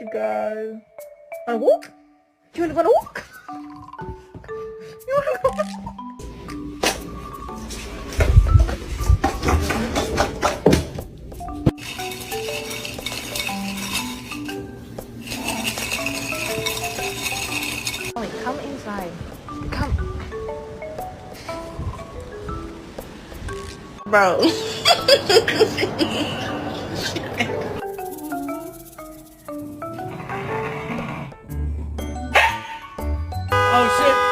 should go. On a walk? Do you want to go on a walk? You want to go on a walk? Come inside. Come. Bro. Oh shit.